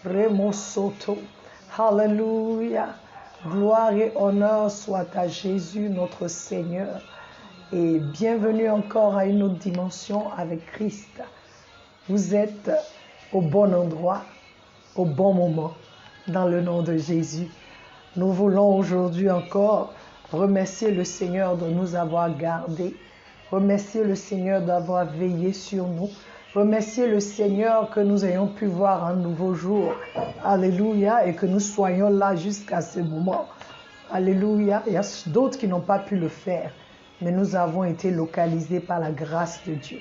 Remosoto. Alléluia. Gloire et honneur soit à Jésus, notre Seigneur. Et bienvenue encore à une autre dimension avec Christ. Vous êtes au bon endroit, au bon moment, dans le nom de Jésus. Nous voulons aujourd'hui encore remercier le Seigneur de nous avoir gardés, remercier le Seigneur d'avoir veillé sur nous, remercier le Seigneur que nous ayons pu voir un nouveau jour. Alléluia, et que nous soyons là jusqu'à ce moment. Alléluia. Il y a d'autres qui n'ont pas pu le faire, mais nous avons été localisés par la grâce de Dieu.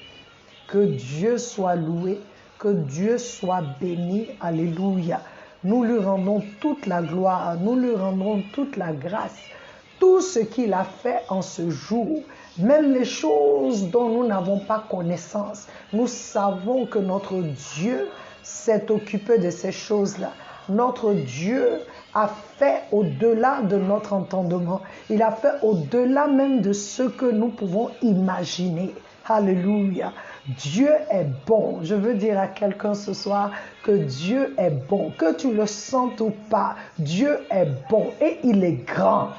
Que Dieu soit loué, que Dieu soit béni. Alléluia. Nous lui rendons toute la gloire, nous lui rendons toute la grâce. Tout ce qu'il a fait en ce jour, même les choses dont nous n'avons pas connaissance, nous savons que notre Dieu s'est occupé de ces choses-là. Notre Dieu a fait au-delà de notre entendement. Il a fait au-delà même de ce que nous pouvons imaginer. Alléluia. Dieu est bon. Je veux dire à quelqu'un ce soir que Dieu est bon. Que tu le sentes ou pas, Dieu est bon et il est grand.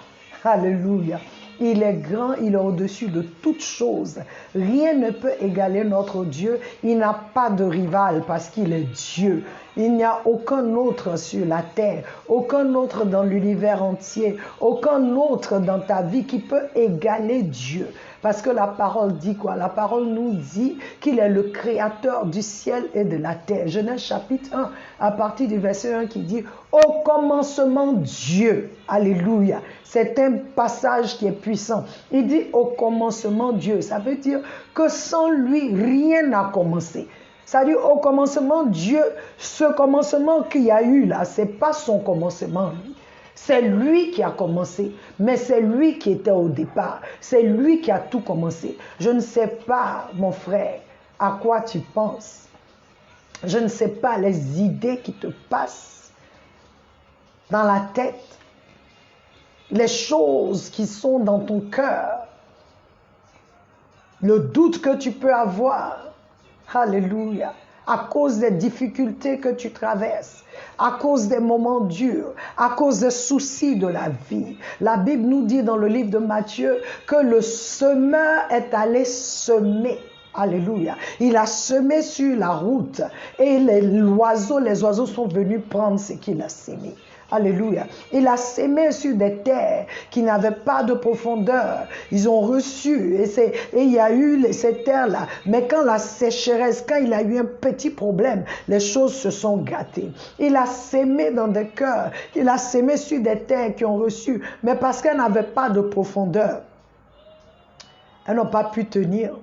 Alléluia. Il est grand, il est au-dessus de toutes choses. Rien ne peut égaler notre Dieu. Il n'a pas de rival parce qu'il est Dieu. Il n'y a aucun autre sur la terre, aucun autre dans l'univers entier, aucun autre dans ta vie qui peut égaler Dieu. Parce que la parole dit quoi? La parole nous dit qu'il est le créateur du ciel et de la terre. Genèse chapitre 1, à partir du verset 1 qui dit « Au commencement Dieu ». Alléluia. C'est un passage qui est puissant. Il dit « Au commencement Dieu ». Ça veut dire que sans lui, rien n'a commencé. Ça veut dire au commencement Dieu, ce commencement qu'il y a eu là, ce n'est pas son commencement lui. C'est lui qui a commencé, mais c'est lui qui était au départ. C'est lui qui a tout commencé. Je ne sais pas, mon frère, à quoi tu penses. Je ne sais pas les idées qui te passent dans la tête, les choses qui sont dans ton cœur, le doute que tu peux avoir. Alléluia. À cause des difficultés que tu traverses, à cause des moments durs, à cause des soucis de la vie. La Bible nous dit dans le livre de Matthieu que le semeur est allé semer. Alléluia. Il a semé sur la route et les oiseaux sont venus prendre ce qu'il a semé. Alléluia. Il a sémé sur des terres qui n'avaient pas de profondeur. Ils ont reçu et il y a eu ces terres-là. Mais quand la sécheresse, quand il a eu un petit problème, les choses se sont gâtées. Il a sémé dans des cœurs. Il a sémé sur des terres qui ont reçu. Mais parce qu'elles n'avaient pas de profondeur, elles n'ont pas pu tenir.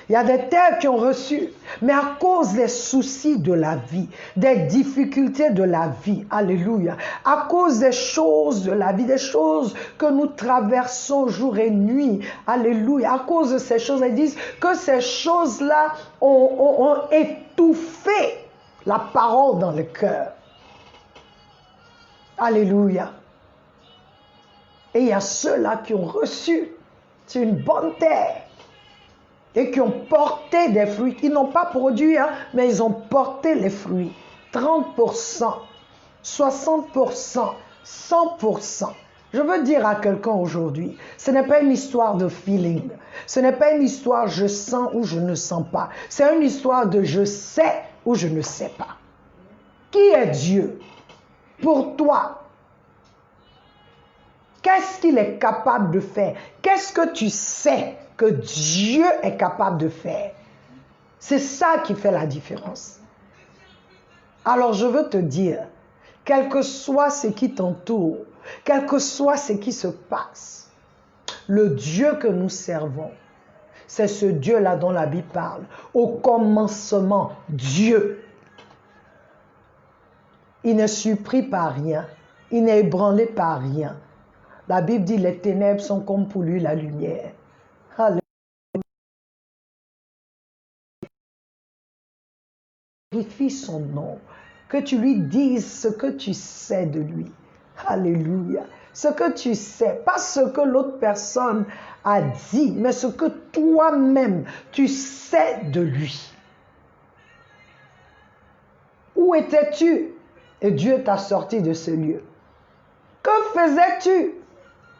Il y a des terres qui ont reçu, mais à cause des soucis de la vie, des difficultés de la vie, alléluia, à cause des choses de la vie, des choses que nous traversons jour et nuit, alléluia, à cause de ces choses, ils disent que ces choses-là ont étouffé la parole dans le cœur. Alléluia. Et il y a ceux-là qui ont reçu, c'est une bonne terre, et qui ont porté des fruits, qui n'ont pas produit, mais ils ont porté les fruits. 30%, 60%, 100%. Je veux dire à quelqu'un aujourd'hui, ce n'est pas une histoire de feeling. Ce n'est pas une histoire je sens ou je ne sens pas. C'est une histoire de je sais ou je ne sais pas. Qui est Dieu pour toi? Qu'est-ce qu'il est capable de faire? Qu'est-ce que tu sais que Dieu est capable de faire? C'est ça qui fait la différence. Alors je veux te dire, quel que soit ce qui t'entoure, quel que soit ce qui se passe, le Dieu que nous servons, c'est ce Dieu-là dont la Bible parle. Au commencement, Dieu. Il n'est surpris par rien, il n'est ébranlé par rien. La Bible dit les ténèbres sont comme pour lui la lumière. Alléluia. Glorifie son nom, que tu lui dises ce que tu sais de lui. Alléluia. Ce que tu sais, pas ce que l'autre personne a dit, mais ce que toi-même tu sais de lui. Où étais-tu? Et Dieu t'a sorti de ce lieu. Que faisais-tu?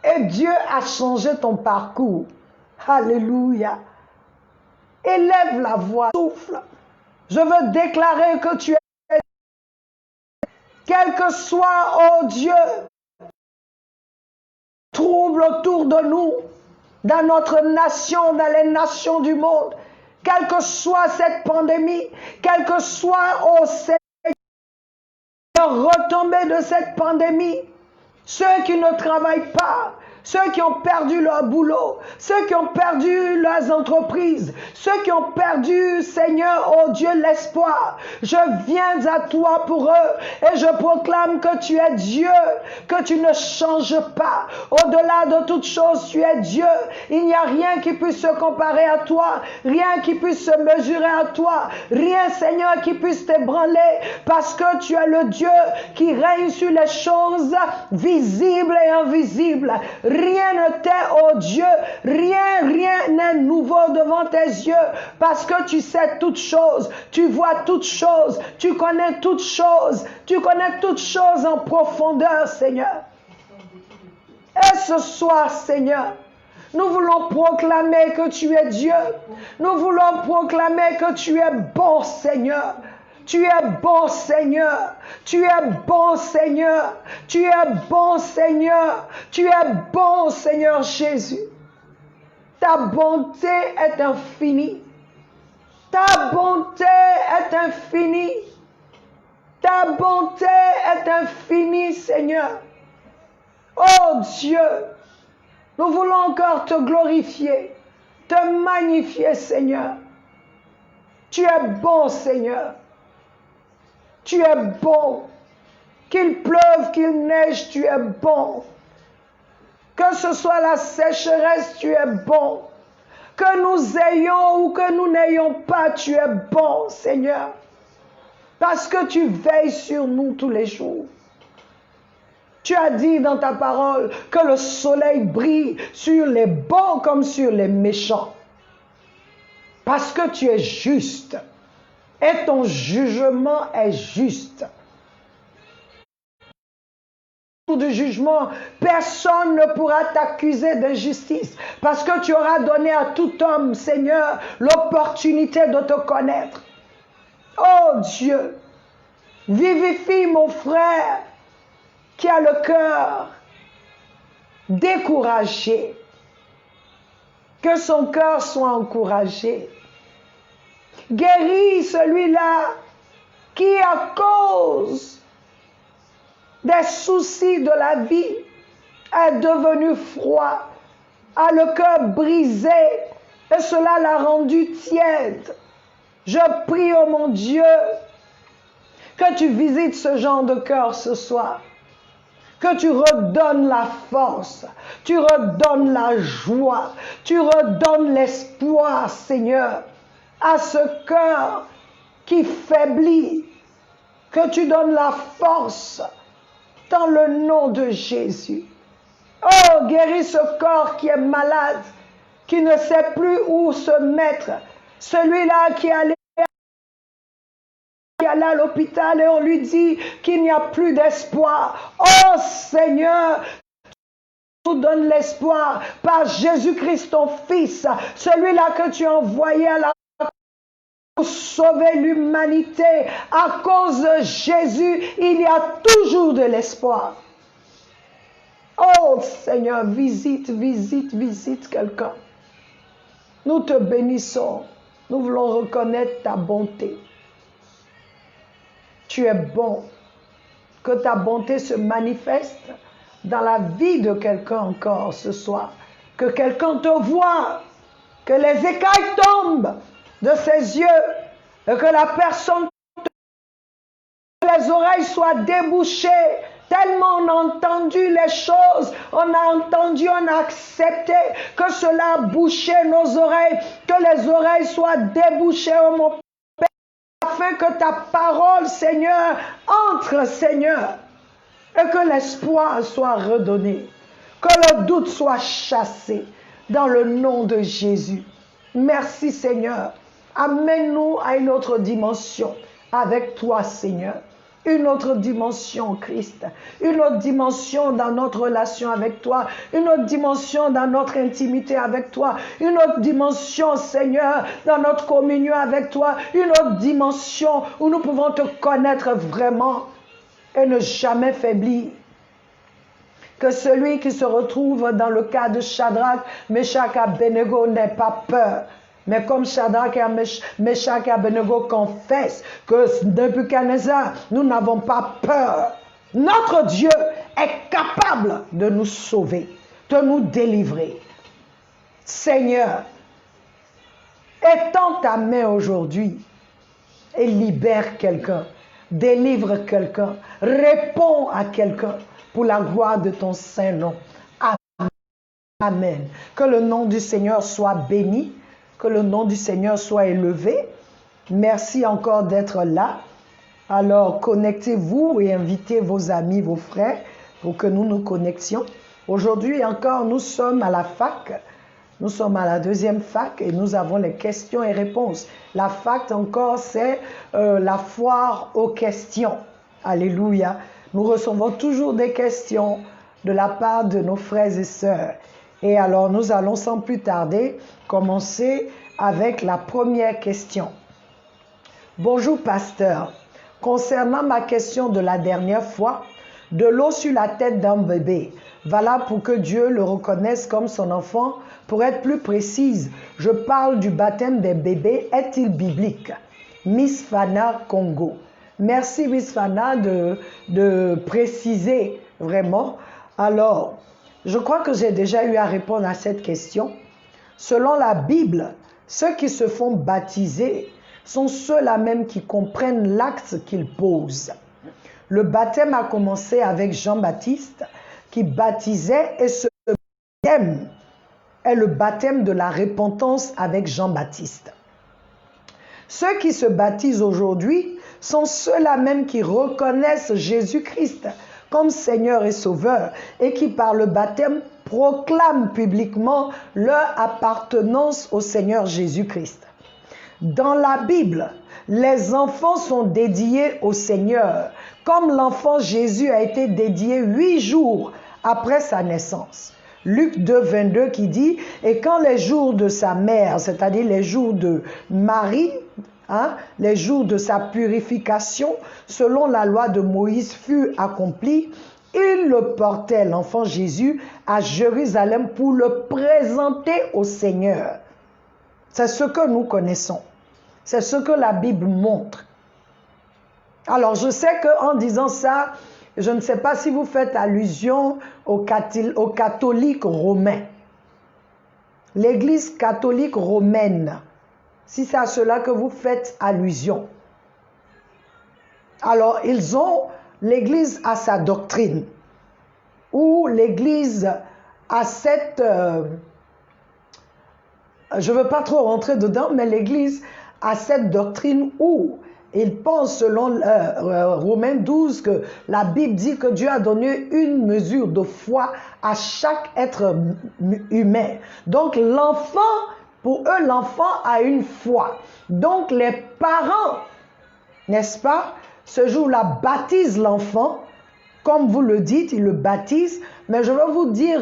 Et Dieu a changé ton parcours. Alléluia. Élève la voix, souffle. Je veux déclarer que tu es, quel que soit, oh Dieu, trouble autour de nous, dans notre nation, dans les nations du monde, quelle que soit cette pandémie, quel que soit, oh Seigneur, retombée de cette pandémie, ceux qui ne travaillent pas, ceux qui ont perdu leur boulot, ceux qui ont perdu leurs entreprises, ceux qui ont perdu, Seigneur, oh Dieu, l'espoir. Je viens à toi pour eux et je proclame que tu es Dieu, que tu ne changes pas. Au-delà de toute chose, tu es Dieu. Il n'y a rien qui puisse se comparer à toi, rien qui puisse se mesurer à toi, rien, Seigneur, qui puisse t'ébranler, parce que tu es le Dieu qui règne sur les choses visibles et invisibles. Rien ne t'est, oh Dieu, rien n'est nouveau devant tes yeux, parce que tu sais toutes choses, tu vois toutes choses, tu connais toutes choses en profondeur, Seigneur. Et ce soir, Seigneur, nous voulons proclamer que tu es Dieu. Nous voulons proclamer que tu es bon, Seigneur. Tu es bon, Seigneur. Tu es bon, Seigneur. Tu es bon, Seigneur. Tu es bon, Seigneur Jésus. Ta bonté est infinie. Ta bonté est infinie. Ta bonté est infinie, Seigneur. Oh Dieu, nous voulons encore te glorifier, te magnifier, Seigneur. Tu es bon, Seigneur. Tu es bon. Qu'il pleuve, qu'il neige, tu es bon. Que ce soit la sécheresse, tu es bon. Que nous ayons ou que nous n'ayons pas, tu es bon, Seigneur. Parce que tu veilles sur nous tous les jours. Tu as dit dans ta parole que le soleil brille sur les bons comme sur les méchants. Parce que tu es juste. Et ton jugement est juste. Du jugement, personne ne pourra t'accuser d'injustice. Parce que tu auras donné à tout homme, Seigneur, l'opportunité de te connaître. Oh Dieu, vivifie mon frère qui a le cœur découragé. Que son cœur soit encouragé. Guéris celui-là qui, à cause des soucis de la vie, est devenu froid, a le cœur brisé et cela l'a rendu tiède. Je prie, oh mon Dieu, que tu visites ce genre de cœur ce soir. Que tu redonnes la force, tu redonnes la joie, tu redonnes l'espoir, Seigneur, à ce cœur qui faiblit. Que tu donnes la force dans le nom de Jésus. Oh, guéris ce corps qui est malade, qui ne sait plus où se mettre. Celui-là qui allait à l'hôpital et on lui dit qu'il n'y a plus d'espoir. Oh Seigneur, tu nous donnes l'espoir par Jésus-Christ ton Fils, celui-là que tu as envoyé à la croix pour sauver l'humanité. À cause de Jésus, il y a toujours de l'espoir. Oh Seigneur, visite quelqu'un. Nous te bénissons. Nous voulons reconnaître ta bonté. Tu es bon. Que ta bonté se manifeste dans la vie de quelqu'un encore ce soir. Que quelqu'un te voie. Que les écailles tombent de ses yeux. Et que la personne, que les oreilles soient débouchées. Tellement on a entendu les choses, on a entendu, on a accepté que cela a bouché nos oreilles. Que les oreilles soient débouchées, oh mon Père, afin que ta parole, Seigneur, entre, Seigneur, et que l'espoir soit redonné, que le doute soit chassé dans le nom de Jésus. Merci, Seigneur. Amène-nous à une autre dimension. avec toi, Seigneur. Une autre dimension, Christ. Une autre dimension dans notre relation avec toi. Une autre dimension dans notre intimité avec toi. Une autre dimension, Seigneur, dans notre communion avec toi. Une autre dimension où nous pouvons te connaître vraiment et ne jamais faiblir. Que celui qui se retrouve dans le cas de Shadrach, Meshach et Abednego n'ait pas peur. Mais comme Shadrach et Meshach et Abednego confessent que Nebuchadnezzar, nous n'avons pas peur. Notre Dieu est capable de nous sauver, de nous délivrer. Seigneur, étends ta main aujourd'hui et libère quelqu'un, délivre quelqu'un, réponds à quelqu'un pour la gloire de ton saint nom. Amen. Que le nom du Seigneur soit béni. Que le nom du Seigneur soit élevé. Merci encore d'être là. Alors, connectez-vous et invitez vos amis, vos frères, pour que nous nous connections. Aujourd'hui encore, nous sommes à la fac. Nous sommes à la deuxième fac et nous avons les questions et réponses. La fac encore, c'est la foire aux questions. Alléluia. Nous recevons toujours des questions de la part de nos frères et sœurs. Et alors, nous allons sans plus tarder commencer avec la première question. Bonjour, pasteur. Concernant ma question de la dernière fois, de l'eau sur la tête d'un bébé, voilà pour que Dieu le reconnaisse comme son enfant. Pour être plus précise, je parle du baptême des bébés. Est-il biblique? Miss Fana Congo. Merci Miss Fana de préciser vraiment. Alors, je crois que j'ai déjà eu à répondre à cette question. Selon la Bible, ceux qui se font baptiser sont ceux-là même qui comprennent l'acte qu'ils posent. Le baptême a commencé avec Jean-Baptiste qui baptisait et ce baptême est le baptême de la repentance avec Jean-Baptiste. Ceux qui se baptisent aujourd'hui sont ceux-là même qui reconnaissent Jésus-Christ comme Seigneur et Sauveur et qui par le baptême proclament publiquement leur appartenance au Seigneur Jésus-Christ. Dans la Bible, les enfants sont dédiés au Seigneur, comme l'enfant Jésus a été dédié 8 jours après sa naissance. Luc 2, 22 qui dit « Et quand les jours de sa mère, c'est-à-dire les jours de Marie, les jours de sa purification, selon la loi de Moïse, furent accomplis, il le portait, l'enfant Jésus, à Jérusalem pour le présenter au Seigneur. » C'est ce que nous connaissons. C'est ce que la Bible montre. Alors, je sais qu'en disant ça, je ne sais pas si vous faites allusion aux catholiques romains. L'Église catholique romaine, si c'est à cela que vous faites allusion. Alors, l'Église a sa doctrine, ou l'Église a cette... je ne veux pas trop rentrer dedans, mais l'Église a cette doctrine où il pense, selon Romains 12, que la Bible dit que Dieu a donné une mesure de foi à chaque être humain. Donc l'enfant, pour eux, l'enfant a une foi. Donc les parents, n'est-ce pas, ce jour-là baptisent l'enfant, comme vous le dites, ils le baptisent, mais je veux vous dire,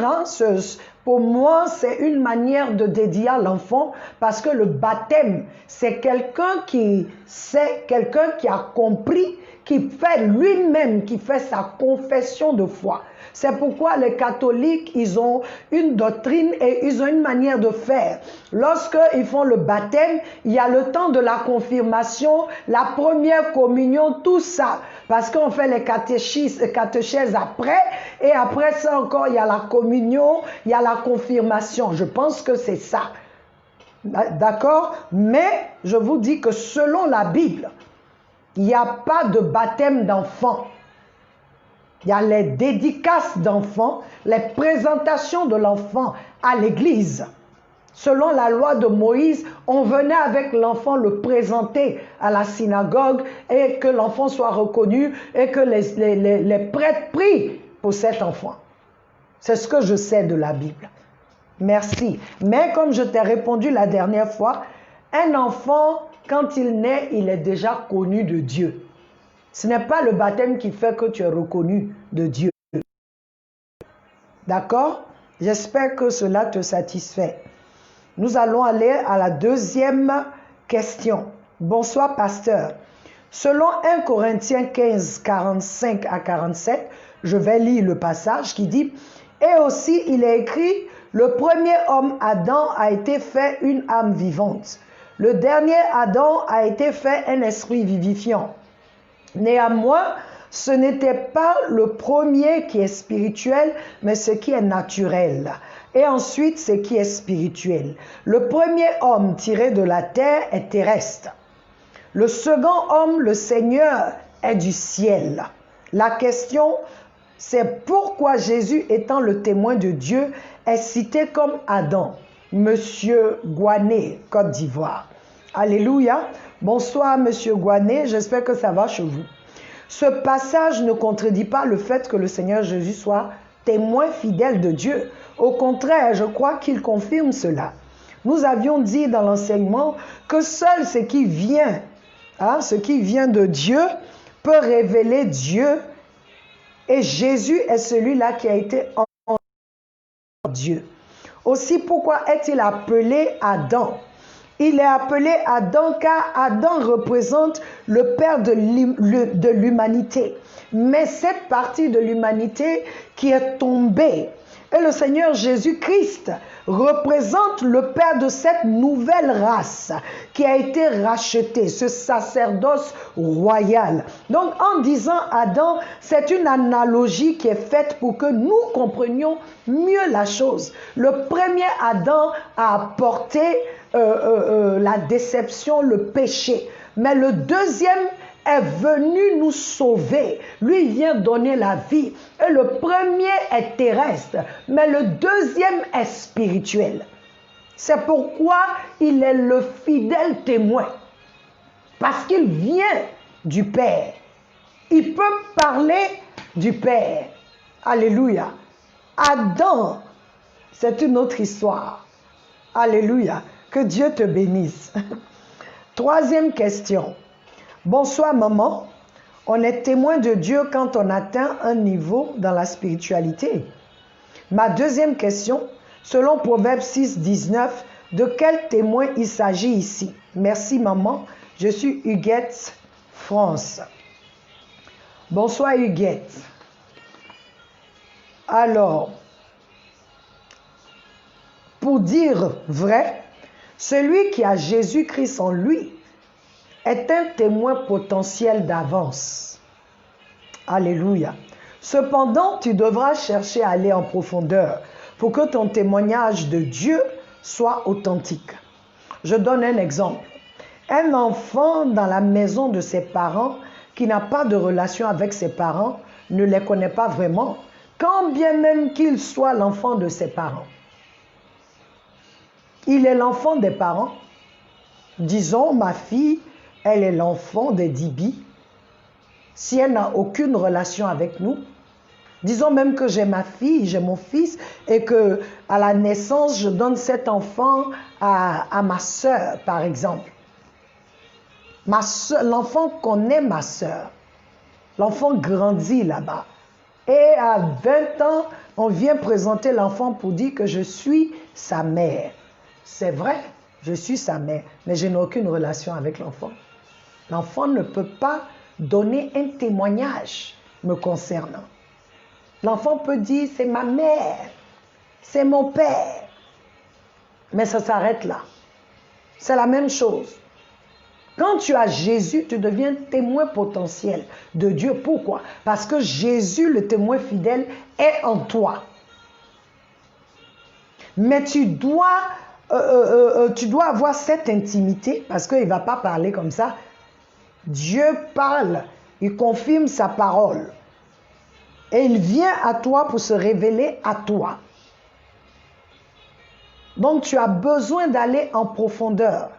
pour moi, c'est une manière de dédier à l'enfant parce que le baptême, c'est quelqu'un qui sait, quelqu'un qui a compris, qui fait lui-même, qui fait sa confession de foi. C'est pourquoi les catholiques, ils ont une doctrine et ils ont une manière de faire. Lorsqu'ils font le baptême, il y a le temps de la confirmation, la première communion, tout ça. Parce qu'on fait les catéchèses après, et après ça encore, il y a la communion, il y a la confirmation. Je pense que c'est ça. D'accord? Mais je vous dis que selon la Bible, il n'y a pas de baptême d'enfant. Il y a les dédicaces d'enfants, les présentations de l'enfant à l'église. Selon la loi de Moïse, on venait avec l'enfant le présenter à la synagogue et que l'enfant soit reconnu et que les prêtres prient pour cet enfant. C'est ce que je sais de la Bible. Merci. Mais comme je t'ai répondu la dernière fois, un enfant quand il naît, il est déjà connu de Dieu. Ce n'est pas le baptême qui fait que tu es reconnu de Dieu. D'accord? J'espère que cela te satisfait. Nous allons aller à la deuxième question. Bonsoir, pasteur. Selon 1 Corinthiens 15, 45 à 47, je vais lire le passage qui dit « Et aussi, il est écrit, le premier homme, Adam, a été fait une âme vivante. Le dernier Adam a été fait un esprit vivifiant. Néanmoins, ce n'était pas le premier qui est spirituel, mais ce qui est naturel. Et ensuite, ce qui est spirituel. Le premier homme tiré de la terre est terrestre. Le second homme, le Seigneur, est du ciel. La question, c'est pourquoi Jésus, étant le témoin de Dieu, est cité comme Adam. Monsieur Gouané, Côte d'Ivoire. Alléluia. Bonsoir, Monsieur Gouané. J'espère que ça va chez vous. Ce passage ne contredit pas le fait que le Seigneur Jésus soit témoin fidèle de Dieu. Au contraire, je crois qu'il confirme cela. Nous avions dit dans l'enseignement que seul ce qui vient de Dieu peut révéler Dieu. Et Jésus est celui-là qui a été envoyé par Dieu. Aussi, pourquoi est-il appelé Adam? Il est appelé Adam car Adam représente le père de l'humanité. Mais cette partie de l'humanité qui est tombée, et le Seigneur Jésus-Christ représente le père de cette nouvelle race qui a été rachetée, ce sacerdoce royal. Donc en disant Adam, c'est une analogie qui est faite pour que nous comprenions mieux la chose. Le premier Adam a apporté la déception, le péché. Mais le deuxième est venu nous sauver. Lui vient donner la vie. Et le premier est terrestre, mais le deuxième est spirituel. C'est pourquoi il est le fidèle témoin. Parce qu'il vient du Père. Il peut parler du Père. Alléluia. Adam, c'est une autre histoire. Alléluia. Que Dieu te bénisse. Troisième question. Bonsoir maman. On est témoin de Dieu quand on atteint un niveau dans la spiritualité. Ma deuxième question, selon Proverbe 6, 19, de quel témoin il s'agit ici? Merci maman. Je suis Huguette, France. Bonsoir Huguette. Alors, pour dire vrai, celui qui a Jésus-Christ en lui est un témoin potentiel d'avance. Alléluia. Cependant, tu devras chercher à aller en profondeur pour que ton témoignage de Dieu soit authentique. Je donne un exemple. Un enfant dans la maison de ses parents qui n'a pas de relation avec ses parents ne les connaît pas vraiment, quand bien même qu'il soit l'enfant de ses parents. Il est l'enfant des parents. Disons, ma fille, elle est l'enfant des Dibi. Si elle n'a aucune relation avec nous, disons même que j'ai ma fille, j'ai mon fils, et que à la naissance, je donne cet enfant à ma soeur, par exemple. L'enfant connaît ma soeur. L'enfant grandit là-bas. Et à 20 ans, on vient présenter l'enfant pour dire que je suis sa mère. C'est vrai, je suis sa mère, mais je n'ai aucune relation avec l'enfant. L'enfant ne peut pas donner un témoignage me concernant. L'enfant peut dire, c'est ma mère, c'est mon père. Mais ça s'arrête là. C'est la même chose. Quand tu as Jésus, tu deviens témoin potentiel de Dieu. Pourquoi? Parce que Jésus, le témoin fidèle, est en toi. Mais tu dois avoir cette intimité, parce qu'il ne va pas parler comme ça. Dieu parle, il confirme sa parole. Et il vient à toi pour se révéler à toi. Donc tu as besoin d'aller en profondeur.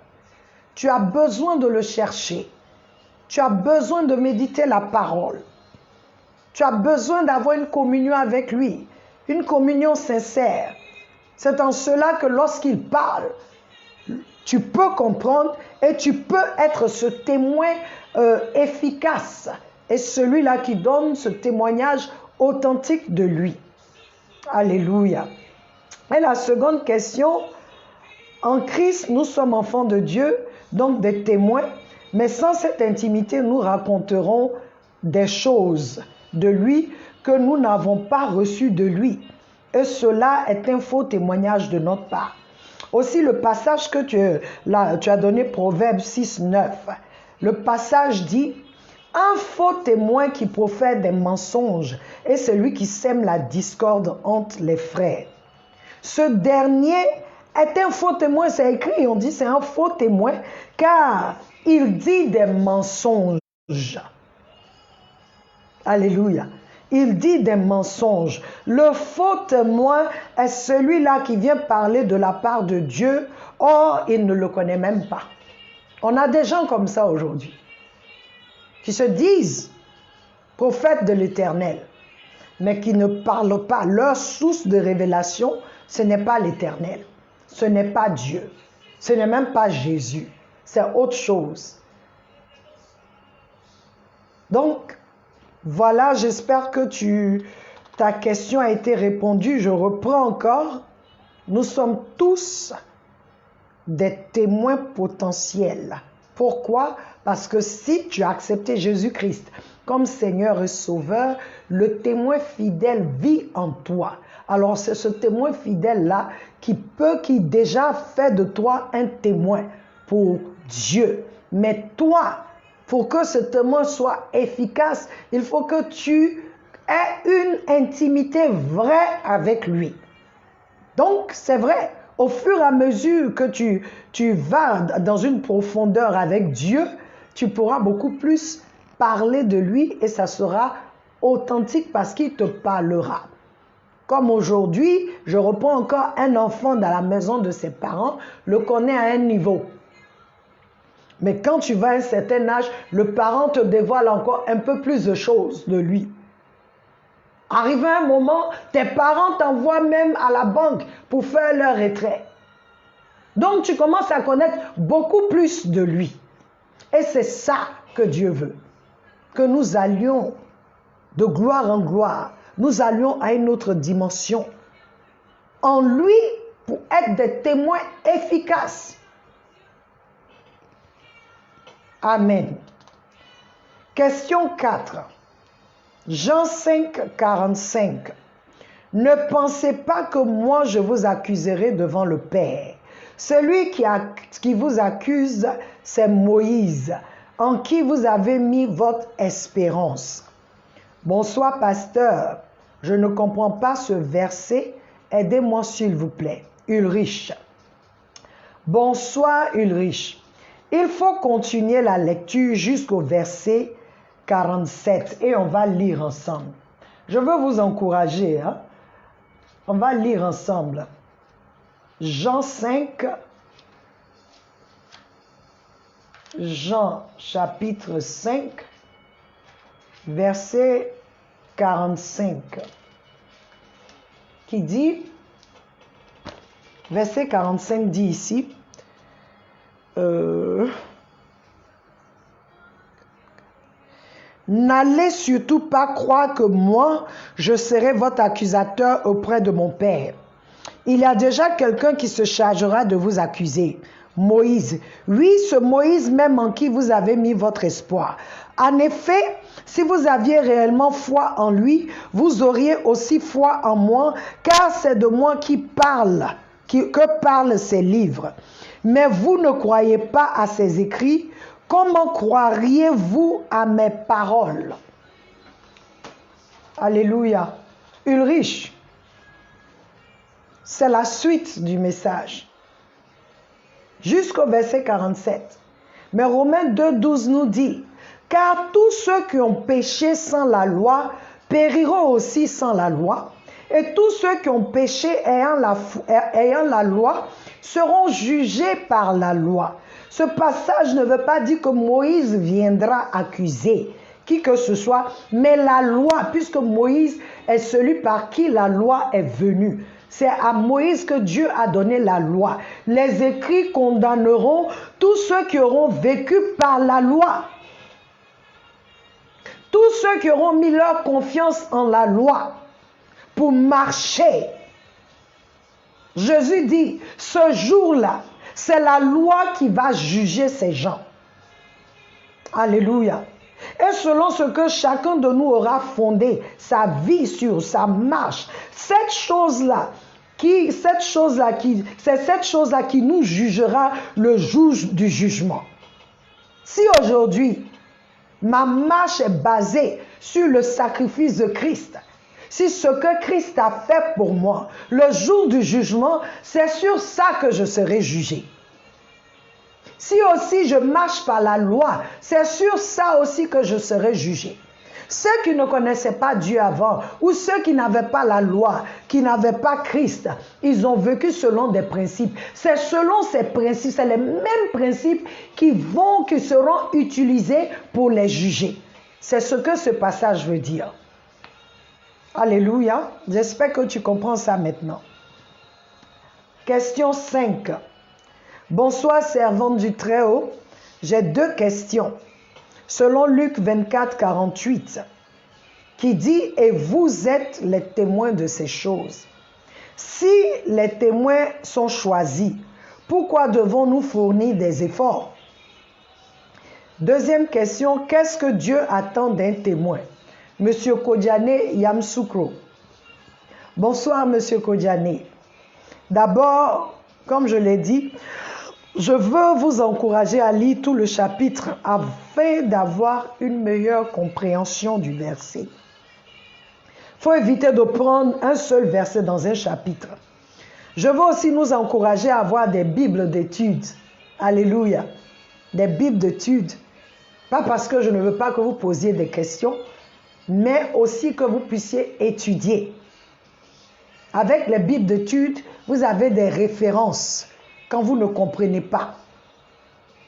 Tu as besoin de le chercher. Tu as besoin de méditer la parole. Tu as besoin d'avoir une communion avec lui. Une communion sincère. C'est en cela que lorsqu'il parle, tu peux comprendre et tu peux être ce témoin efficace et celui-là qui donne ce témoignage authentique de lui. Alléluia. Et la seconde question, en Christ, nous sommes enfants de Dieu, donc des témoins, mais sans cette intimité, nous raconterons des choses de lui que nous n'avons pas reçues de lui. Et cela est un faux témoignage de notre part. Aussi, le passage que tu as donné, Proverbe 6, 9, le passage dit, un faux témoin qui profère des mensonges est celui qui sème la discorde entre les frères. Ce dernier est un faux témoin, c'est écrit, on dit c'est un faux témoin, car il dit des mensonges. Alléluia. Il dit des mensonges. Le faux témoin est celui-là qui vient parler de la part de Dieu, or il ne le connaît même pas. On a des gens comme ça aujourd'hui, qui se disent prophètes de l'Éternel, mais qui ne parlent pas. Leur source de révélation, ce n'est pas l'Éternel, ce n'est pas Dieu, ce n'est même pas Jésus, c'est autre chose. Donc, voilà, j'espère que ta question a été répondue. Je reprends encore. Nous sommes tous des témoins potentiels. Pourquoi? Parce que si tu as accepté Jésus-Christ comme Seigneur et Sauveur, le témoin fidèle vit en toi. Alors c'est ce témoin fidèle-là qui déjà fait de toi un témoin pour Dieu. Mais toi, pour que ce témoin soit efficace, il faut que tu aies une intimité vraie avec lui. Donc, c'est vrai, au fur et à mesure que tu vas dans une profondeur avec Dieu, tu pourras beaucoup plus parler de lui et ça sera authentique parce qu'il te parlera. Comme aujourd'hui, je reprends encore un enfant dans la maison de ses parents, le connaît à un niveau. Mais quand tu vas à un certain âge, le parent te dévoile encore un peu plus de choses de lui. Arrivé à un moment, tes parents t'envoient même à la banque pour faire leur retrait. Donc tu commences à connaître beaucoup plus de lui. Et c'est ça que Dieu veut. Que nous allions de gloire en gloire. Nous allions à une autre dimension. En lui, pour être des témoins efficaces. Amen. Question 4. Jean 5, 45. Ne pensez pas que moi je vous accuserai devant le Père. Celui qui vous accuse, c'est Moïse, en qui vous avez mis votre espérance. Bonsoir, pasteur. Je ne comprends pas ce verset. Aidez-moi s'il vous plaît. Ulrich. Bonsoir, Ulrich. Il faut continuer la lecture jusqu'au verset 47 et on va lire ensemble. Je veux vous encourager. On va lire ensemble. Jean 5, Jean chapitre 5, verset 45. Qui dit, verset 45 dit ici, n'allez surtout pas croire que moi, je serai votre accusateur auprès de mon Père. Il y a déjà quelqu'un qui se chargera de vous accuser. Moïse. Oui, ce Moïse même en qui vous avez mis votre espoir. En effet, si vous aviez réellement foi en lui, vous auriez aussi foi en moi, car c'est de moi qui parle, que parlent ces livres. Mais vous ne croyez pas à ces écrits. Comment croiriez-vous à mes paroles? Alléluia. Ulrich, c'est la suite du message. Jusqu'au verset 47. Mais Romains 2, 12 nous dit, car tous ceux qui ont péché sans la loi périront aussi sans la loi, et tous ceux qui ont péché ayant la loi seront jugés par la loi. Ce passage ne veut pas dire que Moïse viendra accuser qui que ce soit, mais la loi, puisque Moïse est celui par qui la loi est venue. C'est à Moïse que Dieu a donné la loi. Les écrits condamneront tous ceux qui auront vécu par la loi. Tous ceux qui auront mis leur confiance en la loi pour marcher. Jésus dit, ce jour-là, c'est la loi qui va juger ces gens. Alléluia. Et selon ce que chacun de nous aura fondé sa vie sur, sa marche, c'est cette chose-là qui nous jugera le jour du jugement. Si aujourd'hui, ma marche est basée sur le sacrifice de Christ, si ce que Christ a fait pour moi, le jour du jugement, c'est sur ça que je serai jugé. Si aussi je marche par la loi, c'est sur ça aussi que je serai jugé. Ceux qui ne connaissaient pas Dieu avant, ou ceux qui n'avaient pas la loi, qui n'avaient pas Christ, ils ont vécu selon des principes. C'est selon ces principes, c'est les mêmes principes qui seront utilisés pour les juger. C'est ce que ce passage veut dire. Alléluia. J'espère que tu comprends ça maintenant. Question 5. Bonsoir, servante du Très-Haut. J'ai 2 questions. Selon Luc 24, 48, qui dit « Et vous êtes les témoins de ces choses. » Si les témoins sont choisis, pourquoi devons-nous fournir des efforts? Deuxième question, qu'est-ce que Dieu attend d'un témoin? Monsieur Kodjane Yamsoukro. Bonsoir, Monsieur Kodjane. D'abord, comme je l'ai dit, je veux vous encourager à lire tout le chapitre afin d'avoir une meilleure compréhension du verset. Il faut éviter de prendre un seul verset dans un chapitre. Je veux aussi nous encourager à avoir des bibles d'études. Alléluia. Des bibles d'études. Pas parce que je ne veux pas que vous posiez des questions, mais aussi que vous puissiez étudier. Avec les bibles d'études, vous avez des références quand vous ne comprenez pas.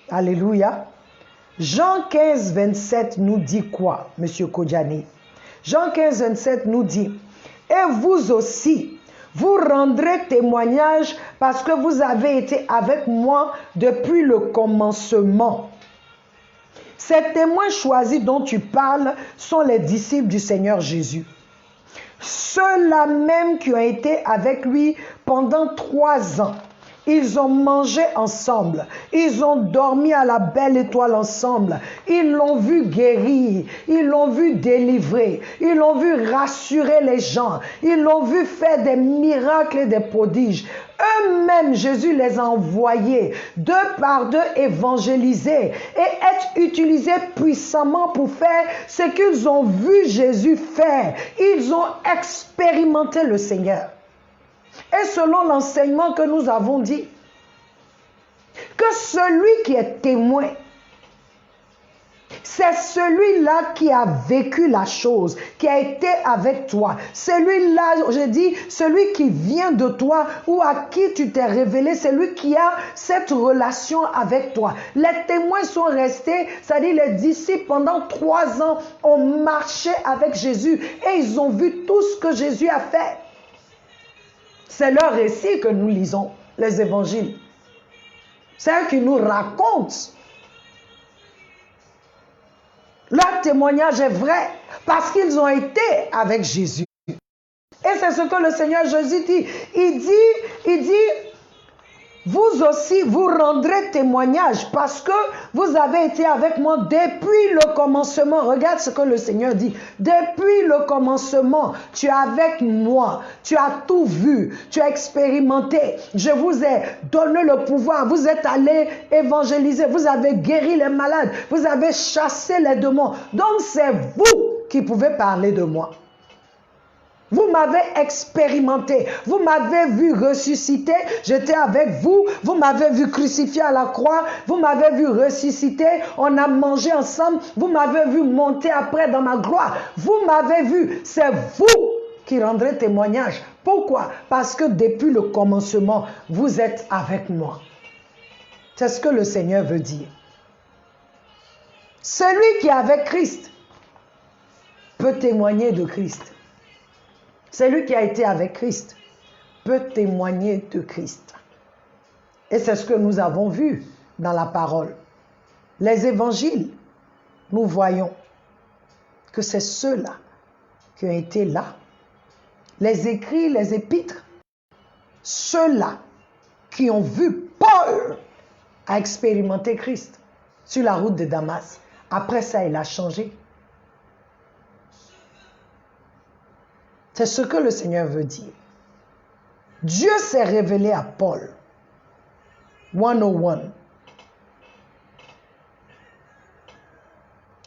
Alléluia. Jean 15, 27 nous dit quoi, Monsieur Kodjane? Jean 15, 27 nous dit, « Et vous aussi, vous rendrez témoignage parce que vous avez été avec moi depuis le commencement. » Ces témoins choisis dont tu parles sont les disciples du Seigneur Jésus. Ceux-là même qui ont été avec lui pendant 3 ans. Ils ont mangé ensemble. Ils ont dormi à la belle étoile ensemble. Ils l'ont vu guérir. Ils l'ont vu délivrer. Ils l'ont vu rassurer les gens. Ils l'ont vu faire des miracles et des prodiges. Eux-mêmes, Jésus les a envoyés 2 par 2 évangéliser et être utilisés puissamment pour faire ce qu'ils ont vu Jésus faire. Ils ont expérimenté le Seigneur. Et selon l'enseignement que nous avons dit, que celui qui est témoin, c'est celui-là qui a vécu la chose, qui a été avec toi. Celui-là, je dis, celui qui vient de toi ou à qui tu t'es révélé, c'est lui qui a cette relation avec toi. Les témoins sont restés, c'est-à-dire les disciples pendant 3 ans ont marché avec Jésus et ils ont vu tout ce que Jésus a fait. C'est leur récit que nous lisons, les évangiles. C'est eux qui nous racontent. Leur témoignage est vrai parce qu'ils ont été avec Jésus. Et c'est ce que le Seigneur Jésus dit. Il dit, vous aussi, vous rendrez témoignage parce que vous avez été avec moi depuis le commencement. Regarde ce que le Seigneur dit. Depuis le commencement, tu es avec moi. Tu as tout vu. Tu as expérimenté. Je vous ai donné le pouvoir. Vous êtes allés évangéliser. Vous avez guéri les malades. Vous avez chassé les démons. Donc c'est vous qui pouvez parler de moi. Vous m'avez expérimenté, vous m'avez vu ressusciter, j'étais avec vous, vous m'avez vu crucifié à la croix, vous m'avez vu ressusciter, on a mangé ensemble, vous m'avez vu monter après dans ma gloire, vous m'avez vu, c'est vous qui rendrez témoignage. Pourquoi? Parce que depuis le commencement, vous êtes avec moi. C'est ce que le Seigneur veut dire. Celui qui est avec Christ peut témoigner de Christ. Celui qui a été avec Christ peut témoigner de Christ. Et c'est ce que nous avons vu dans la parole. Les évangiles, nous voyons que c'est ceux-là qui ont été là. Les écrits, les épîtres, ceux-là qui ont vu Paul a expérimenté Christ sur la route de Damas. Après ça, il a changé. C'est ce que le Seigneur veut dire. Dieu s'est révélé à Paul. 101.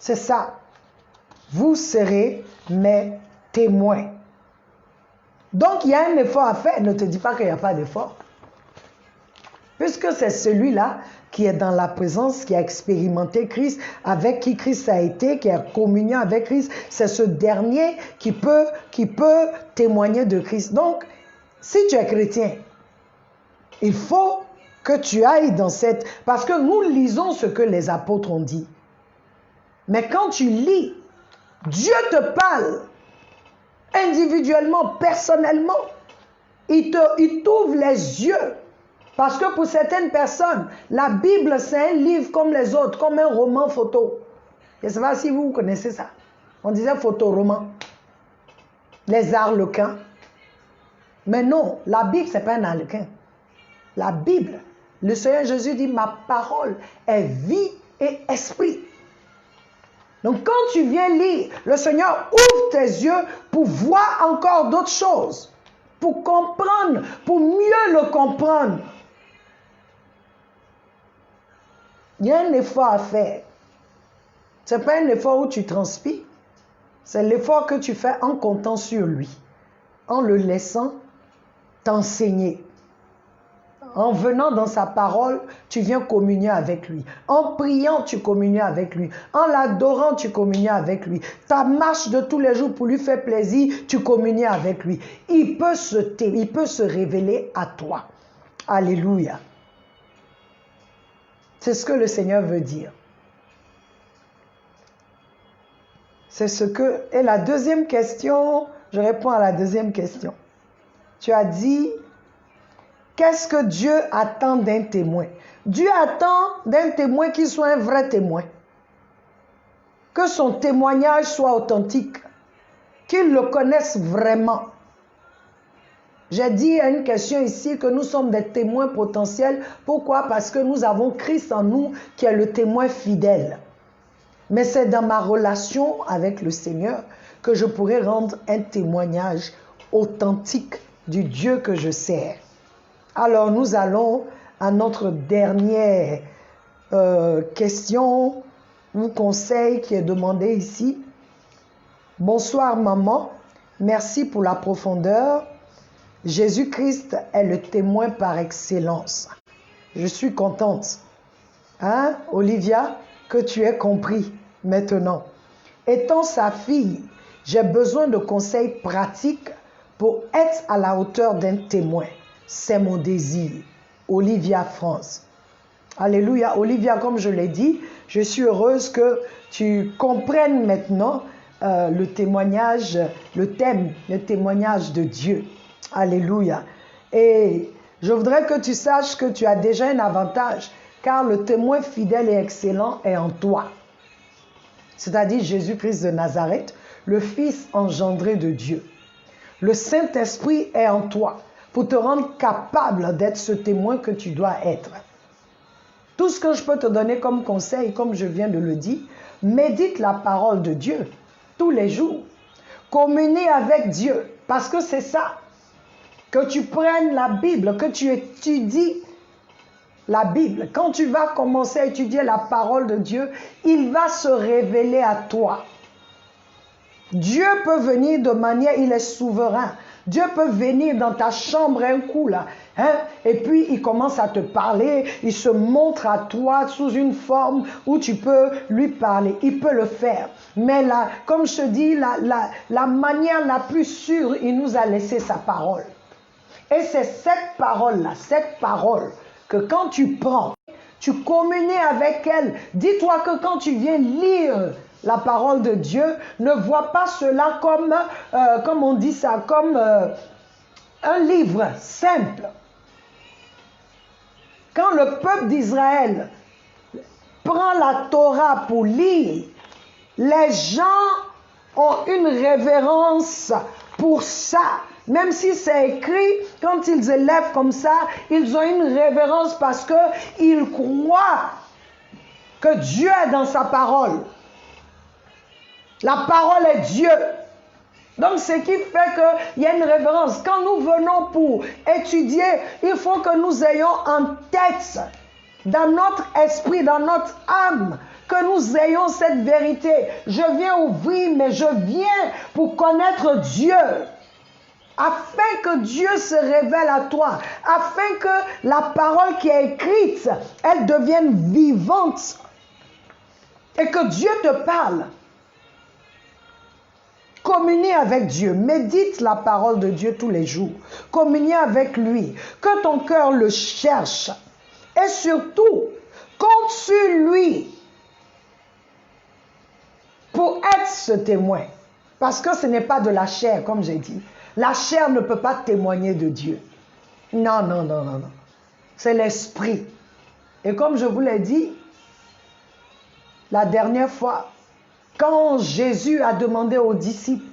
C'est ça. Vous serez mes témoins. Donc, il y a un effort à faire. Ne te dis pas qu'il n'y a pas d'effort. Puisque c'est celui-là qui est dans la présence, qui a expérimenté Christ, avec qui Christ a été, qui a communié avec Christ, c'est ce dernier qui peut témoigner de Christ. Donc, si tu es chrétien, il faut que tu ailles dans cette... Parce que nous lisons ce que les apôtres ont dit. Mais quand tu lis, Dieu te parle individuellement, personnellement. Il t'ouvre les yeux. Parce que pour certaines personnes, la Bible, c'est un livre comme les autres, comme un roman photo. Je ne sais pas si vous connaissez ça. On disait photo-roman. Les harlequins. Mais non, la Bible, ce n'est pas un harlequin. La Bible, le Seigneur Jésus dit, ma parole est vie et esprit. Donc quand tu viens lire, le Seigneur ouvre tes yeux pour voir encore d'autres choses, pour comprendre, pour mieux le comprendre. Il y a un effort à faire. Ce n'est pas un effort où tu transpires, c'est l'effort que tu fais en comptant sur lui, en le laissant t'enseigner. En venant dans sa parole, tu viens communier avec lui. En priant, tu communies avec lui. En l'adorant, tu communies avec lui. Ta marche de tous les jours pour lui faire plaisir, tu communies avec lui. Il peut se révéler à toi. Alléluia. C'est ce que le Seigneur veut dire. C'est ce que... Et la deuxième question, je réponds à la deuxième question. Tu as dit... Qu'est-ce que Dieu attend d'un témoin? Dieu attend d'un témoin qu'il soit un vrai témoin. Que son témoignage soit authentique. Qu'il le connaisse vraiment. J'ai dit à une question ici que nous sommes des témoins potentiels. Pourquoi? Parce que nous avons Christ en nous qui est le témoin fidèle. Mais c'est dans ma relation avec le Seigneur que je pourrai rendre un témoignage authentique du Dieu que je sers. Alors, nous allons à notre dernière question ou conseil qui est demandé ici. Bonsoir maman, merci pour la profondeur. Jésus-Christ est le témoin par excellence. Je suis contente, hein, Olivia, que tu aies compris maintenant. Étant sa fille, j'ai besoin de conseils pratiques pour être à la hauteur d'un témoin. C'est mon désir. Olivia France. Alléluia. Olivia, comme je l'ai dit, je suis heureuse que tu comprennes maintenant le témoignage, le thème, le témoignage de Dieu. Alléluia. Et je voudrais que tu saches que tu as déjà un avantage, car le témoin fidèle et excellent est en toi. C'est-à-dire Jésus-Christ de Nazareth, le Fils engendré de Dieu. Le Saint-Esprit est en toi, pour te rendre capable d'être ce témoin que tu dois être. Tout ce que je peux te donner comme conseil, comme je viens de le dire, médite la parole de Dieu tous les jours. Communie avec Dieu, parce que c'est ça. Que tu prennes la Bible, que tu étudies la Bible. Quand tu vas commencer à étudier la parole de Dieu, il va se révéler à toi. Dieu peut venir de manière, il est souverain. Dieu peut venir dans ta chambre un coup là, hein, et puis il commence à te parler, il se montre à toi sous une forme où tu peux lui parler. Il peut le faire. Mais là, comme je te dis, la manière la plus sûre, il nous a laissé sa parole. Et c'est cette parole-là, cette parole, que quand tu prends, tu communies avec elle. Dis-toi que quand tu viens lire la parole de Dieu, ne vois pas cela comme on dit ça, comme un livre simple. Quand le peuple d'Israël prend la Torah pour lire, les gens ont une révérence pour ça. Même si c'est écrit, quand ils élèvent comme ça, ils ont une révérence parce qu'ils croient que Dieu est dans sa parole. La parole est Dieu. Donc, ce qui fait qu'il y a une révérence. Quand nous venons pour étudier, il faut que nous ayons en tête, dans notre esprit, dans notre âme, que nous ayons cette vérité. Je viens ouvrir, mais je viens pour connaître Dieu. Afin que Dieu se révèle à toi. Afin que la parole qui est écrite, elle devienne vivante. Et que Dieu te parle. Communiez avec Dieu. Médite la parole de Dieu tous les jours. Communiez avec lui. Que ton cœur le cherche. Et surtout, compte sur lui pour être ce témoin. Parce que ce n'est pas de la chair, comme j'ai dit. La chair ne peut pas témoigner de Dieu. Non, non, non, non, non. C'est l'esprit. Et comme je vous l'ai dit, la dernière fois, quand Jésus a demandé aux disciples,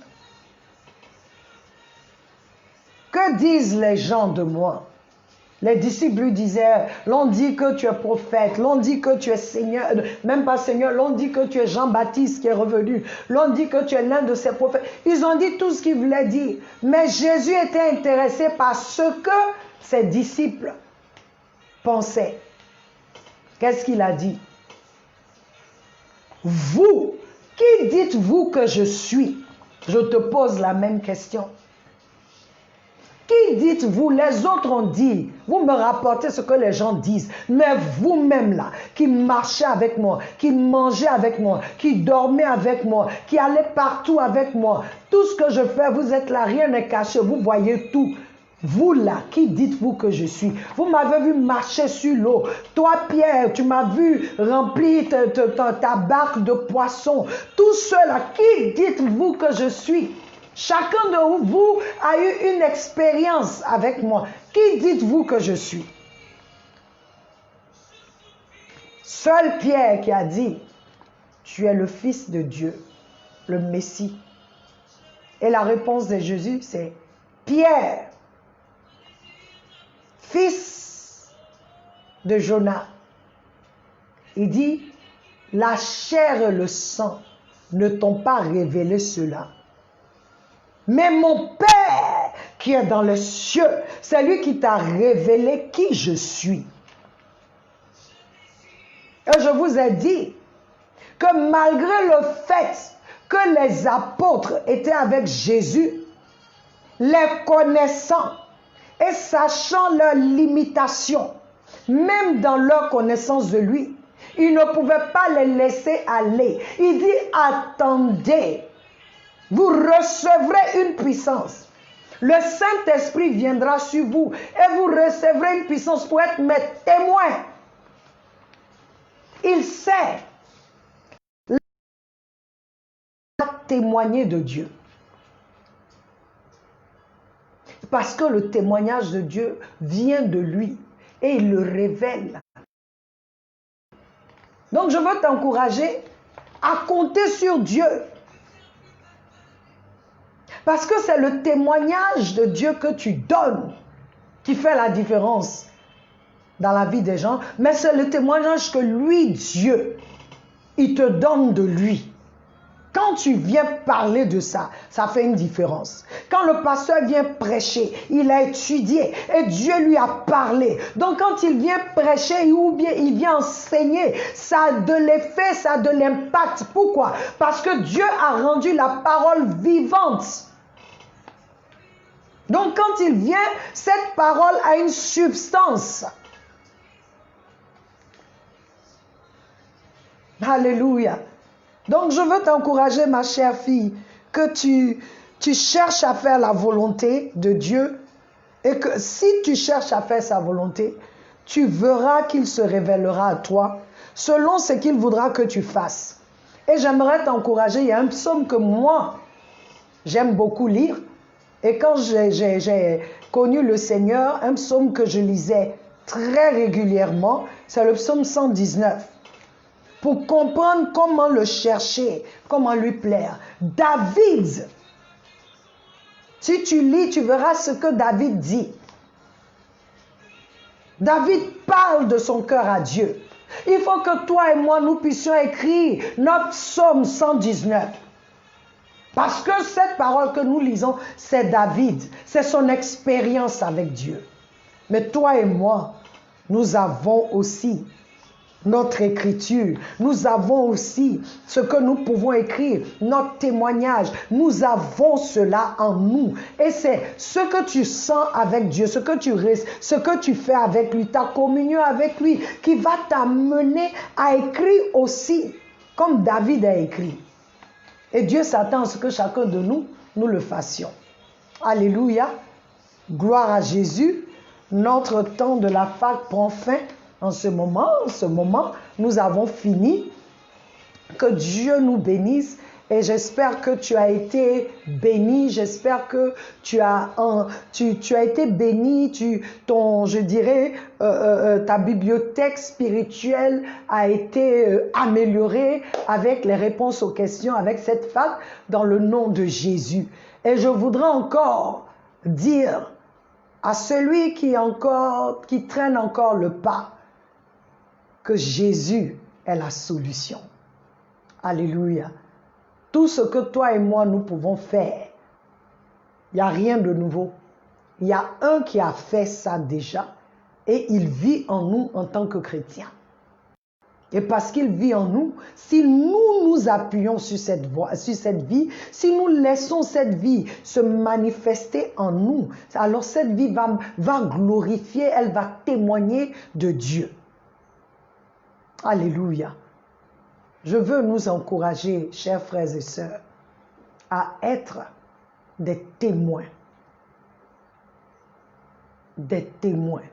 que disent les gens de moi? Les disciples lui disaient, l'on dit que tu es prophète, l'on dit que tu es Seigneur, même pas Seigneur, l'on dit que tu es Jean-Baptiste qui est revenu, l'on dit que tu es l'un de ces prophètes. Ils ont dit tout ce qu'ils voulaient dire. Mais Jésus était intéressé par ce que ses disciples pensaient. Qu'est-ce qu'il a dit? Vous, qui dites-vous que je suis? Je te pose la même question. Qui dites-vous? Les autres ont dit. Vous me rapportez ce que les gens disent. Mais vous-même là, qui marchez avec moi, qui mangez avec moi, qui dormez avec moi, qui allez partout avec moi, tout ce que je fais, vous êtes là, rien n'est caché, vous voyez tout. Vous là, qui dites-vous que je suis? Vous m'avez vu marcher sur l'eau. Toi, Pierre, tu m'as vu remplir ta barque de poissons. Tous ceux-là, qui dites-vous que je suis? Chacun de vous a eu une expérience avec moi. Qui dites-vous que je suis? Seul Pierre qui a dit, tu es le Fils de Dieu, le Messie. Et la réponse de Jésus, c'est Pierre, fils de Jonas. Il dit, la chair et le sang ne t'ont pas révélé cela. Mais mon Père qui est dans les cieux, c'est lui qui t'a révélé qui je suis. Et je vous ai dit que malgré le fait que les apôtres étaient avec Jésus, les connaissant et sachant leurs limitations, même dans leur connaissance de lui, ils ne pouvaient pas les laisser aller. Il dit, attendez. Vous recevrez une puissance. Le Saint-Esprit viendra sur vous et vous recevrez une puissance pour être mes témoins. Il sait témoigner de Dieu. Parce que le témoignage de Dieu vient de lui et il le révèle. Donc je veux t'encourager à compter sur Dieu. Parce que c'est le témoignage de Dieu que tu donnes qui fait la différence dans la vie des gens. Mais c'est le témoignage que lui, Dieu, il te donne de lui. Quand tu viens parler de ça, ça fait une différence. Quand le pasteur vient prêcher, il a étudié et Dieu lui a parlé. Donc quand il vient prêcher ou bien il vient enseigner, ça a de l'effet, ça a de l'impact. Pourquoi? Parce que Dieu a rendu la parole vivante. Donc quand il vient, cette parole a une substance. Alléluia. Donc je veux t'encourager, ma chère fille, que tu cherches à faire la volonté de Dieu et que si tu cherches à faire sa volonté, tu verras qu'il se révélera à toi selon ce qu'il voudra que tu fasses. Et j'aimerais t'encourager, il y a un psaume que moi, j'aime beaucoup lire. Et quand j'ai connu le Seigneur, un psaume que je lisais très régulièrement, c'est le psaume 119. Pour comprendre comment le chercher, comment lui plaire. David, si tu lis, tu verras ce que David dit. David parle de son cœur à Dieu. Il faut que toi et moi, nous puissions écrire notre psaume 119. Parce que cette parole que nous lisons, c'est David. C'est son expérience avec Dieu. Mais toi et moi, nous avons aussi notre écriture. Nous avons aussi ce que nous pouvons écrire, notre témoignage. Nous avons cela en nous. Et c'est ce que tu sens avec Dieu, ce que tu fais avec lui, ta communion avec lui, qui va t'amener à écrire aussi, comme David a écrit. Et Dieu s'attend à ce que chacun de nous, nous le fassions. Alléluia. Gloire à Jésus. Notre temps de la Pâque prend fin. En ce moment, nous avons fini. Que Dieu nous bénisse et j'espère que tu as été béni. J'espère que tu as été béni. Ta bibliothèque spirituelle a été améliorée avec les réponses aux questions, avec cette Pâque dans le nom de Jésus. Et je voudrais encore dire à celui qui traîne encore le pas, que Jésus est la solution. Alléluia. Tout ce que toi et moi nous pouvons faire, il n'y a rien de nouveau. Il y a un qui a fait ça déjà et il vit en nous en tant que chrétiens. Et parce qu'il vit en nous, si nous nous appuyons sur cette vie, si nous laissons cette vie se manifester en nous, alors cette vie va glorifier, elle va témoigner de Dieu. Alléluia. Je veux nous encourager, chers frères et sœurs, à être des témoins. Des témoins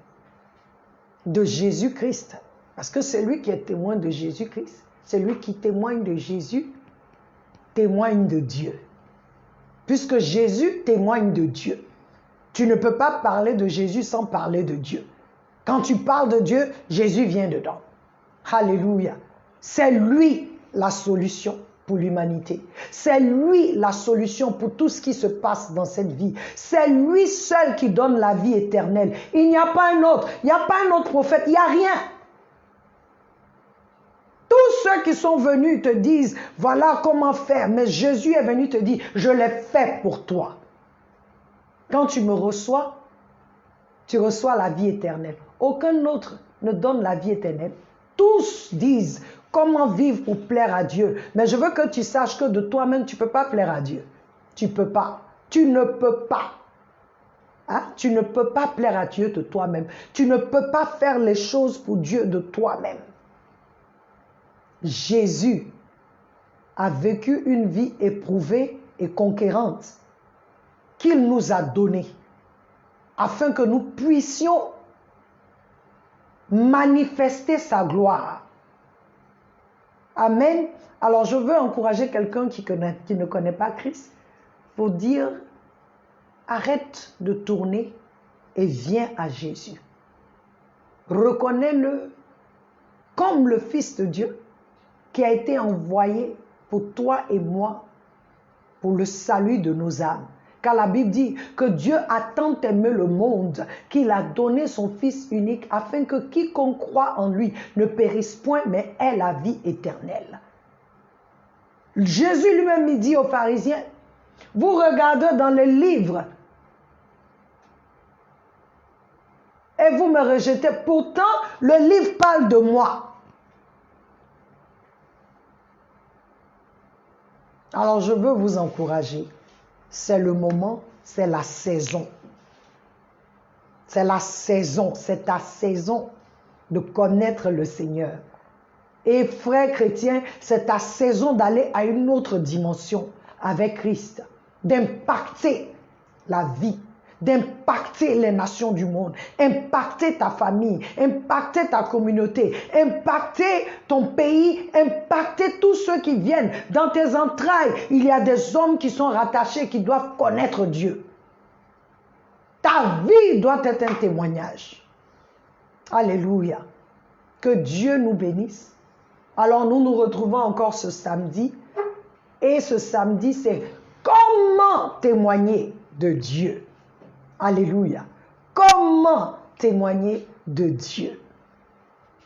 de Jésus-Christ. Parce que celui qui est témoin de Jésus-Christ, celui qui témoigne de Jésus, témoigne de Dieu. Puisque Jésus témoigne de Dieu. Tu ne peux pas parler de Jésus sans parler de Dieu. Quand tu parles de Dieu, Jésus vient dedans. Alléluia. C'est lui la solution pour l'humanité. C'est lui la solution pour tout ce qui se passe dans cette vie. C'est lui seul qui donne la vie éternelle. Il n'y a pas un autre. Il n'y a pas un autre prophète. Il n'y a rien. Tous ceux qui sont venus te disent, voilà comment faire. Mais Jésus est venu te dire, je l'ai fait pour toi. Quand tu me reçois, tu reçois la vie éternelle. Aucun autre ne donne la vie éternelle. Tous disent comment vivre pour plaire à Dieu. Mais je veux que tu saches que de toi-même, tu ne peux pas plaire à Dieu. Tu ne peux pas. Tu ne peux pas. Hein? Tu ne peux pas plaire à Dieu de toi-même. Tu ne peux pas faire les choses pour Dieu de toi-même. Jésus a vécu une vie éprouvée et conquérante qu'il nous a donnée afin que nous puissions manifester sa gloire. Amen. Alors je veux encourager quelqu'un qui ne connaît pas Christ pour dire, arrête de tourner et viens à Jésus. Reconnais-le comme le Fils de Dieu qui a été envoyé pour toi et moi pour le salut de nos âmes. Car la Bible dit que Dieu a tant aimé le monde qu'il a donné son Fils unique afin que quiconque croit en lui ne périsse point mais ait la vie éternelle. Jésus lui-même dit aux pharisiens, vous regardez dans les livres et vous me rejetez. Pourtant, le livre parle de moi. Alors je veux vous encourager. C'est le moment, c'est la saison. C'est la saison, c'est ta saison de connaître le Seigneur. Et frères chrétiens, c'est ta saison d'aller à une autre dimension avec Christ, d'impacter la vie, d'impacter les nations du monde, impacter ta famille, impacter ta communauté, impacter ton pays, impacter tous ceux qui viennent. Dans tes entrailles, il y a des hommes qui sont rattachés, qui doivent connaître Dieu. Ta vie doit être un témoignage. Alléluia. Que Dieu nous bénisse. Alors nous nous retrouvons encore ce samedi. Et ce samedi, c'est comment témoigner de Dieu. Alléluia. Comment témoigner de Dieu.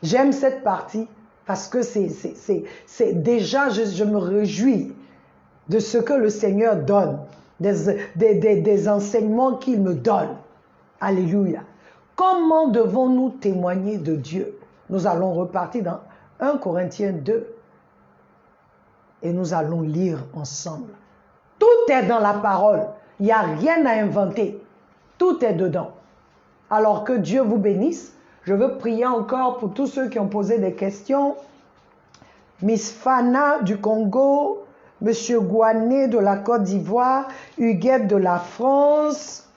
J'aime cette partie parce que c'est déjà, je me réjouis de ce que le Seigneur donne, des enseignements qu'il me donne. Alléluia. Comment devons-nous témoigner de Dieu? Nous allons repartir dans 1 Corinthiens 2 et nous allons lire ensemble. Tout est dans la parole. Il n'y a rien à inventer. Tout est dedans. Alors que Dieu vous bénisse. Je veux prier encore pour tous ceux qui ont posé des questions. Miss Fana du Congo, Monsieur Gouané de la Côte d'Ivoire, Huguette de la France,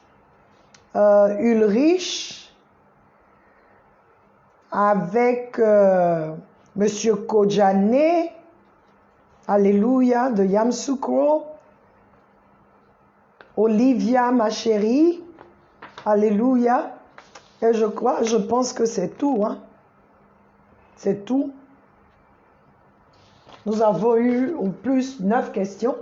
Ulrich, avec Monsieur Kodjane, Alléluia, de Yamoussoukro, Olivia, ma chérie, Alléluia. Et je pense que c'est tout. Hein? C'est tout. Nous avons eu au plus 9 questions.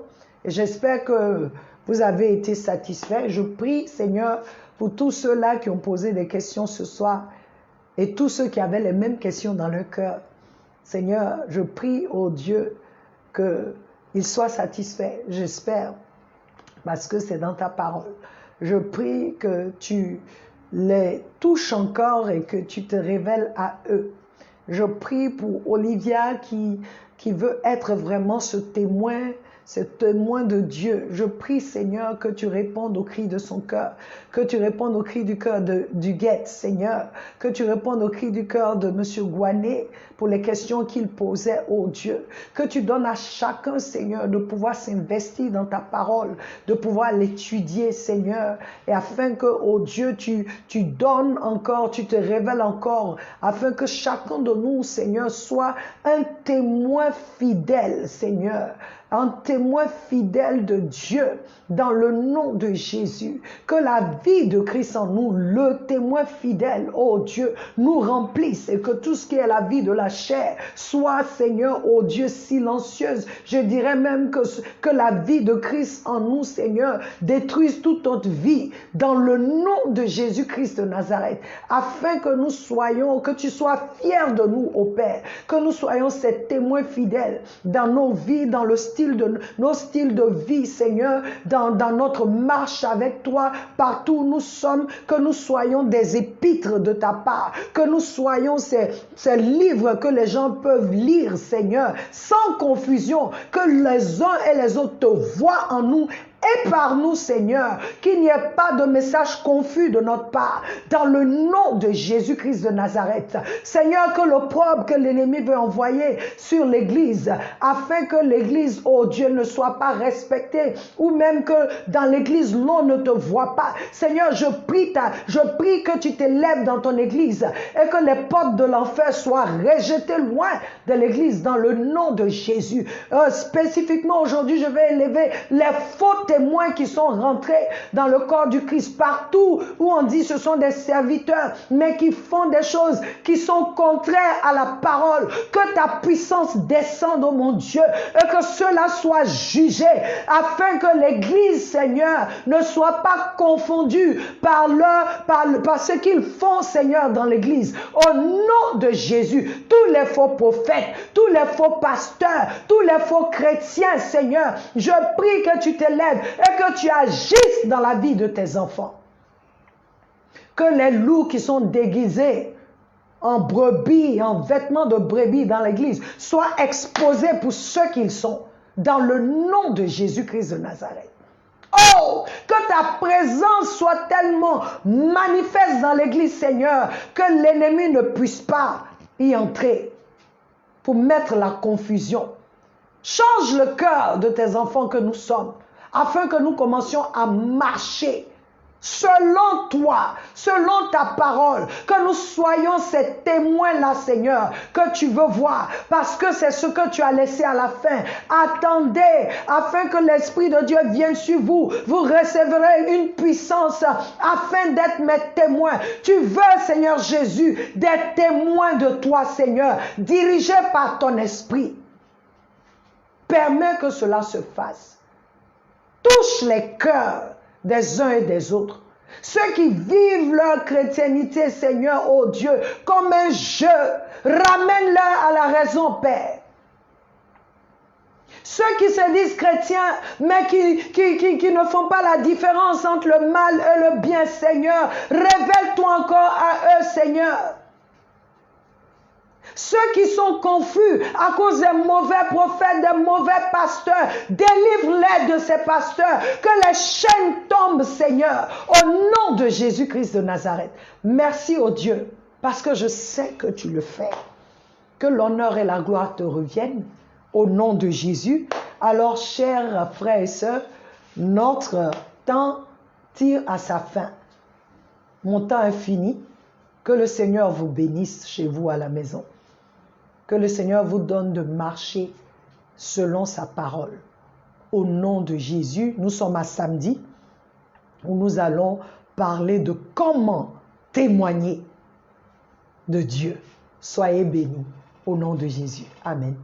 Et j'espère que vous avez été satisfaits. Je prie, Seigneur, pour tous ceux-là qui ont posé des questions ce soir et tous ceux qui avaient les mêmes questions dans leur cœur. Seigneur, je prie au Dieu qu'ils soient satisfaits. J'espère, parce que c'est dans ta parole. Je prie que tu les touches encore et que tu te révèles à eux. Je prie pour Olivia qui veut être vraiment ce témoin de Dieu. Je prie, Seigneur, que tu répondes au cri de son cœur, que tu répondes au cri du cœur du Guette, Seigneur, que tu répondes au cri du cœur de M. Gouané pour les questions qu'il posait, oh Dieu, que tu donnes à chacun, Seigneur, de pouvoir s'investir dans ta parole, de pouvoir l'étudier, Seigneur, et afin que, oh Dieu, tu donnes encore, tu te révèles encore, afin que chacun de nous, Seigneur, soit un témoin fidèle, Seigneur, un témoin fidèle de Dieu dans le nom de Jésus. Que la vie de Christ en nous, le témoin fidèle, oh Dieu, nous remplisse et que tout ce qui est la vie de la chair soit, Seigneur, oh Dieu, silencieuse. Je dirais même que la vie de Christ en nous, Seigneur, détruise toute autre vie dans le nom de Jésus-Christ de Nazareth, afin que nous soyons, que tu sois fier de nous, ô Père, que nous soyons ces témoins fidèles dans nos vies, dans le nos styles de vie, Seigneur, dans notre marche avec toi, partout où nous sommes, que nous soyons des épîtres de ta part, que nous soyons ces livres que les gens peuvent lire, Seigneur, sans confusion, que les uns et les autres te voient en nous et par nous, Seigneur, qu'il n'y ait pas de message confus de notre part, dans le nom de Jésus-Christ de Nazareth. Seigneur, que l'opprobre que l'ennemi veut envoyer sur l'Église, afin que l'Église, oh Dieu, ne soit pas respectée, ou même que dans l'Église, l'on ne te voit pas. Seigneur, je prie que tu t'élèves dans ton Église, et que les portes de l'enfer soient rejetées loin de l'Église, dans le nom de Jésus. Spécifiquement, aujourd'hui, je vais élever les faux témoins qui sont rentrés dans le corps du Christ, partout où on dit ce sont des serviteurs, mais qui font des choses qui sont contraires à la parole. Que ta puissance descende, oh mon Dieu, et que cela soit jugé, afin que l'Église, Seigneur, ne soit pas confondue par ce qu'ils font, Seigneur, dans l'Église. Au nom de Jésus, tous les faux prophètes, tous les faux pasteurs, tous les faux chrétiens, Seigneur, je prie que tu t'élèves et que tu agisses dans la vie de tes enfants. Que les loups qui sont déguisés en brebis, en vêtements de brebis dans l'église, soient exposés pour ce qu'ils sont, dans le nom de Jésus-Christ de Nazareth. Oh, que ta présence soit tellement manifeste dans l'église, Seigneur, que l'ennemi ne puisse pas y entrer pour mettre la confusion. Change le cœur de tes enfants que nous sommes, afin que nous commencions à marcher selon toi, selon ta parole, que nous soyons ces témoins-là, Seigneur, que tu veux voir, parce que c'est ce que tu as laissé à la fin. Attendez, afin que l'Esprit de Dieu vienne sur vous. Vous recevrez une puissance afin d'être mes témoins. Tu veux, Seigneur Jésus, des témoins de toi, Seigneur, dirigés par ton Esprit. Permets que cela se fasse. Touche les cœurs des uns et des autres. Ceux qui vivent leur chrétienité, Seigneur, oh Dieu, comme un jeu, ramène-leur à la raison, Père. Ceux qui se disent chrétiens, mais qui ne font pas la différence entre le mal et le bien, Seigneur, révèle-toi encore à eux, Seigneur. Ceux qui sont confus à cause des mauvais prophètes, des mauvais pasteurs, délivre-les de ces pasteurs, que les chaînes tombent, Seigneur, au nom de Jésus-Christ de Nazareth. Merci, oh Dieu, parce que je sais que tu le fais. Que l'honneur et la gloire te reviennent, au nom de Jésus. Alors, chers frères et sœurs, notre temps tire à sa fin. Mon temps est fini. Que le Seigneur vous bénisse chez vous à la maison. Que le Seigneur vous donne de marcher selon sa parole. Au nom de Jésus, nous sommes à samedi où nous allons parler de comment témoigner de Dieu. Soyez bénis au nom de Jésus. Amen.